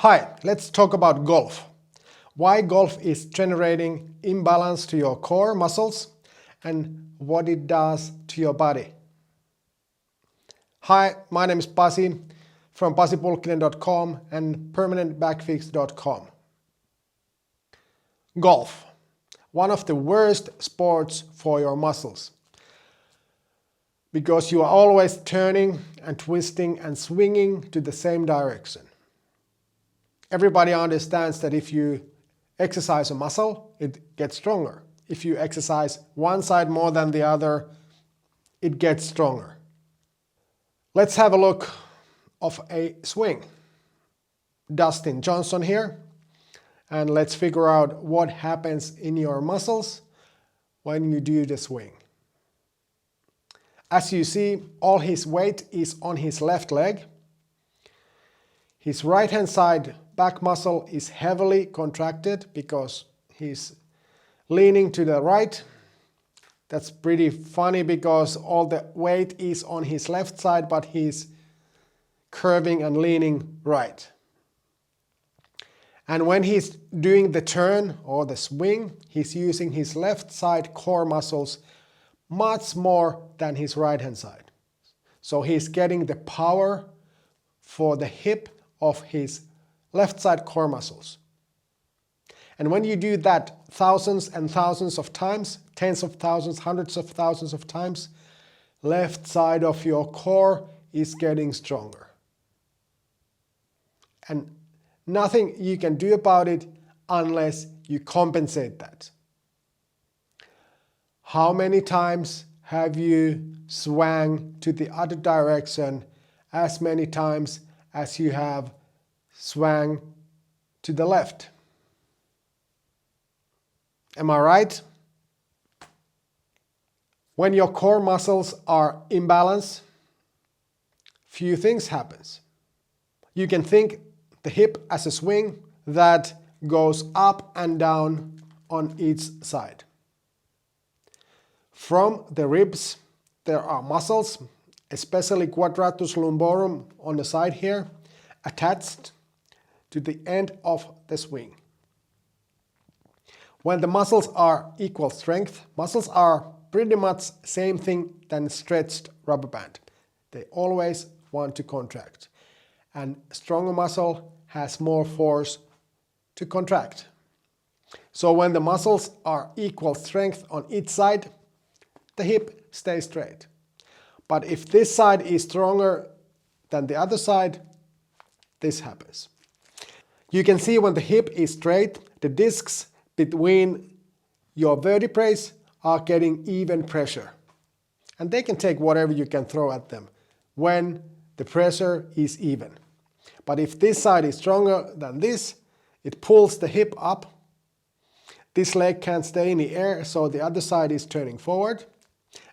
Hi, let's talk about golf. Why golf is generating imbalance to your core muscles and what it does to your body. Hi, my name is Pasi from pasipulkkinen.com and permanentbackfix.com. Golf, one of the worst sports for your muscles, because you are always turning and twisting and swinging to the same direction. Everybody understands that if you exercise a muscle, it gets stronger. If you exercise one side more than the other, it gets stronger. Let's have a look of a swing. Dustin Johnson here, and let's figure out what happens in your muscles when you do the swing. As you see, all his weight is on his left leg. His right hand side back muscle is heavily contracted because he's leaning to the right. That's pretty funny because all the weight is on his left side, but he's curving and leaning right. And when he's doing the turn or the swing, he's using his left side core muscles much more than his right hand side. So he's getting the power for the hip of his left side core muscles. And when you do that thousands and thousands of times, tens of thousands, hundreds of thousands of times, left side of your core is getting stronger. And nothing you can do about it unless you compensate that. How many times have you swung to the other direction as many times as you have swung to the left? Am I right? When your core muscles are imbalanced, few things happens. You can think the hip as a swing that goes up and down on each side. From the ribs, there are muscles, especially quadratus lumborum on the side here, attached to the end of the swing. When the muscles are equal strength, muscles are pretty much same thing than stretched rubber band. They always want to contract. And stronger muscle has more force to contract. So when the muscles are equal strength on each side, the hip stays straight. But if this side is stronger than the other side, this happens. You can see when the hip is straight, the discs between your vertebrae are getting even pressure. And they can take whatever you can throw at them when the pressure is even. But if this side is stronger than this, it pulls the hip up. This leg can't stay in the air, so the other side is turning forward.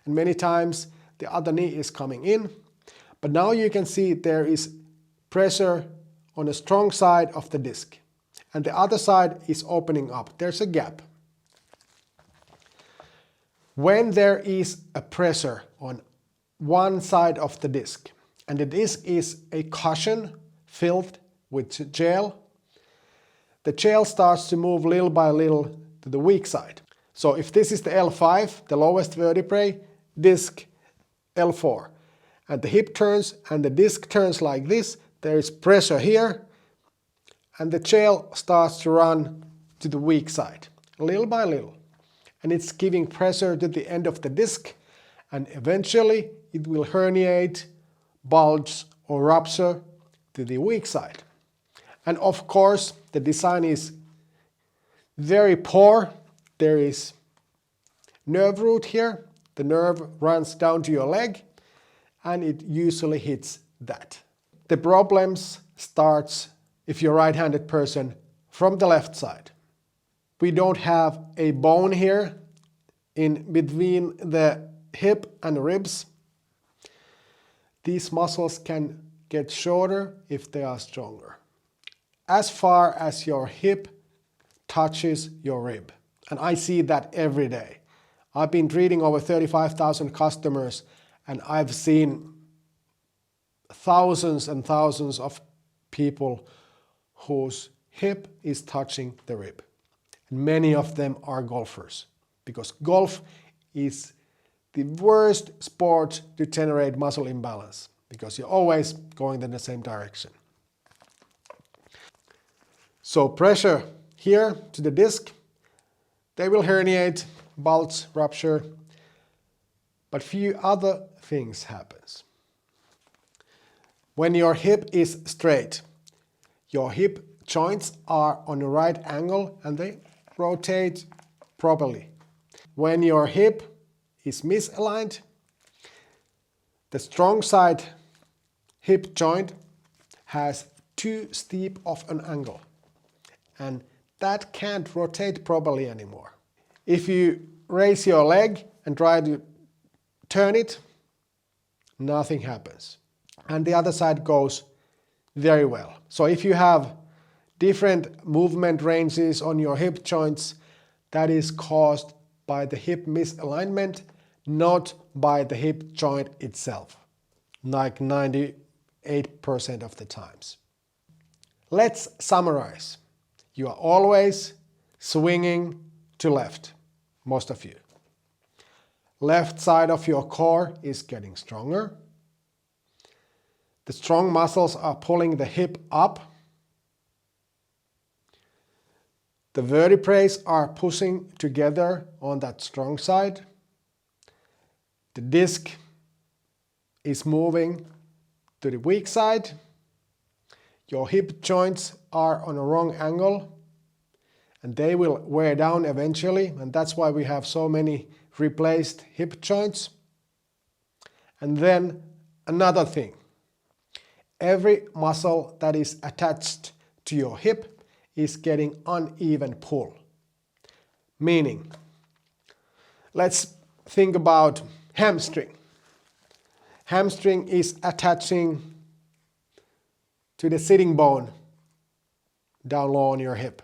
And many times the other knee is coming in. But now you can see there is pressure on the strong side of the disc. And the other side is opening up. There's a gap. When there is a pressure on one side of the disc, and the disc is a cushion filled with gel, the gel starts to move little by little to the weak side. So if this is the L5, the lowest vertebrae, disc L4, and the hip turns and the disc turns like this, there is pressure here, and the gel starts to run to the weak side, little by little. And it's giving pressure to the end of the disc, and eventually it will herniate, bulge, or rupture to the weak side. And of course, the design is very poor. There is nerve root here. The nerve runs down to your leg, and it usually hits that. The problems starts if you're a right-handed person from the left side. We don't have a bone here in between the hip and ribs. These muscles can get shorter if they are stronger, as far as your hip touches your rib. And I see that every day. I've been treating over 35,000 customers, and I've seen thousands and thousands of people whose hip is touching the rib. And many of them are golfers, because golf is the worst sport to generate muscle imbalance, because you're always going in the same direction. So pressure here to the disc, they will herniate, bulge, rupture, but few other things happens. When your hip is straight, your hip joints are on the right angle and they rotate properly. When your hip is misaligned, the strong side hip joint has too steep of an angle, and that can't rotate properly anymore. If you raise your leg and try to turn it, nothing happens. And the other side goes very well. So if you have different movement ranges on your hip joints, that is caused by the hip misalignment, not by the hip joint itself, like 98% of the times. Let's summarize. You are always swinging to left, most of you. Left side of your core is getting stronger. The strong muscles are pulling the hip up. The vertebrae are pushing together on that strong side. The disc is moving to the weak side. Your hip joints are on a wrong angle and they will wear down eventually, and that's why we have so many replaced hip joints. And then another thing, every muscle that is attached to your hip is getting uneven pull. Meaning, let's think about hamstring. Hamstring is attaching to the sitting bone down low on your hip.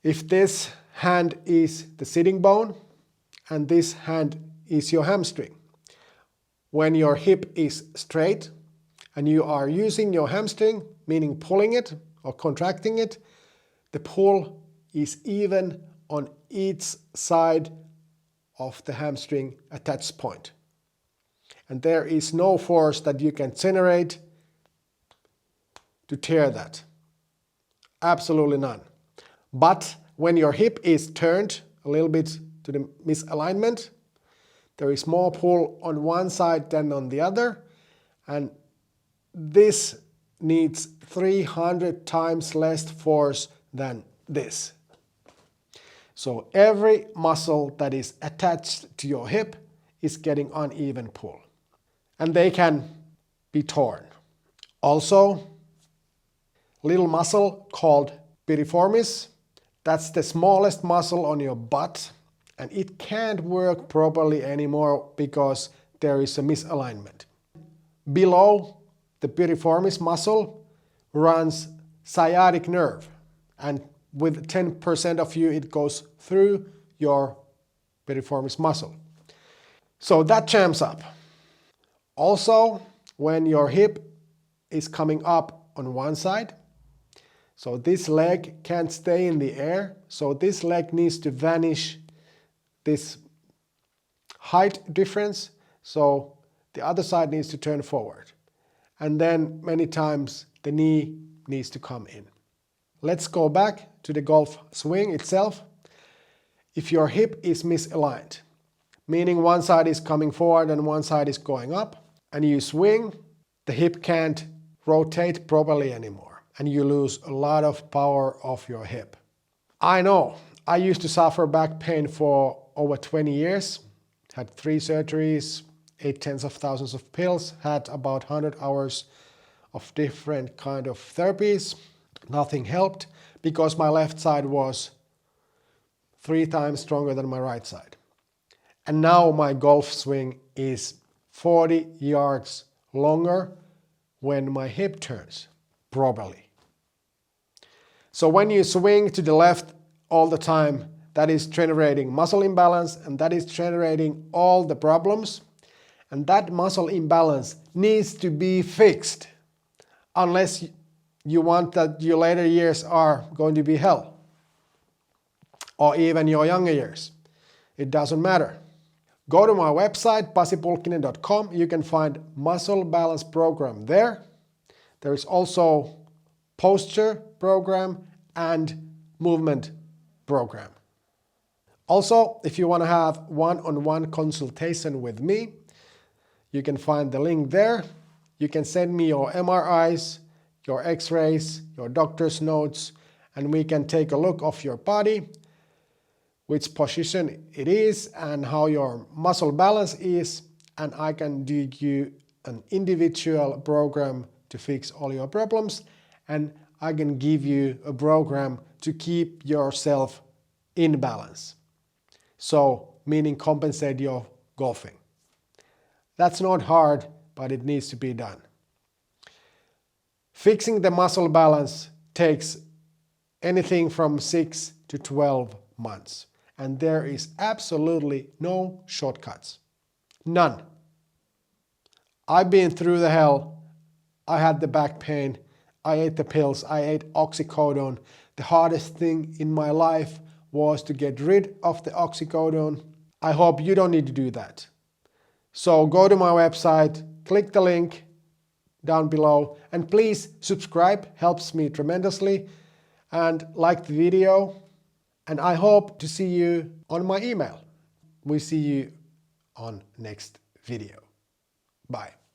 If this hand is the sitting bone and this hand is your hamstring, when your hip is straight and you are using your hamstring, meaning pulling it or contracting it, the pull is even on each side of the hamstring attached point. And there is no force that you can generate to tear that. Absolutely none. But when your hip is turned a little bit to the misalignment, there is more pull on one side than on the other, and this needs 300 times less force than this. So every muscle that is attached to your hip is getting uneven pull, and they can be torn. Also, little muscle called piriformis, that's the smallest muscle on your butt, and it can't work properly anymore because there is a misalignment. Below the piriformis muscle runs sciatic nerve, and with 10% of you it goes through your piriformis muscle. So that jams up. Also, when your hip is coming up on one side, so this leg can't stay in the air, so this leg needs to vanish this height difference, so the other side needs to turn forward. And then many times the knee needs to come in. Let's go back to the golf swing itself. If your hip is misaligned, meaning one side is coming forward and one side is going up, and you swing, the hip can't rotate properly anymore, and you lose a lot of power of your hip. I know, I used to suffer back pain for over 20 years, had 3 surgeries, 8 tens of thousands of pills, had about 100 hours of different kind of therapies. Nothing helped because my left side was 3 times stronger than my right side. And now my golf swing is 40 yards longer when my hip turns properly. So when you swing to the left all the time, that is generating muscle imbalance, and that is generating all the problems. And that muscle imbalance needs to be fixed unless you want that your later years are going to be hell, or even your younger years. It doesn't matter. Go to my website, pasipulkkinen.com. You can find muscle balance program there. There is also posture program and movement program. Also, if you want to have one-on-one consultation with me, you can find the link there. You can send me your MRIs, your X-rays, your doctor's notes, and we can take a look of your body, which position it is and how your muscle balance is, and I can do you an individual program to fix all your problems, and I can give you a program to keep yourself in balance. So, meaning compensate your golfing. That's not hard, but it needs to be done. Fixing the muscle balance takes anything from 6 to 12 months. And there is absolutely no shortcuts. None. I've been through the hell. I had the back pain. I ate the pills. I ate oxycodone. The hardest thing in my life was to get rid of the oxycodone. I hope you don't need to do that. So go to my website, click the link down below, and please subscribe, helps me tremendously, and like the video. And I hope to see you on my email. We see you on next video. Bye.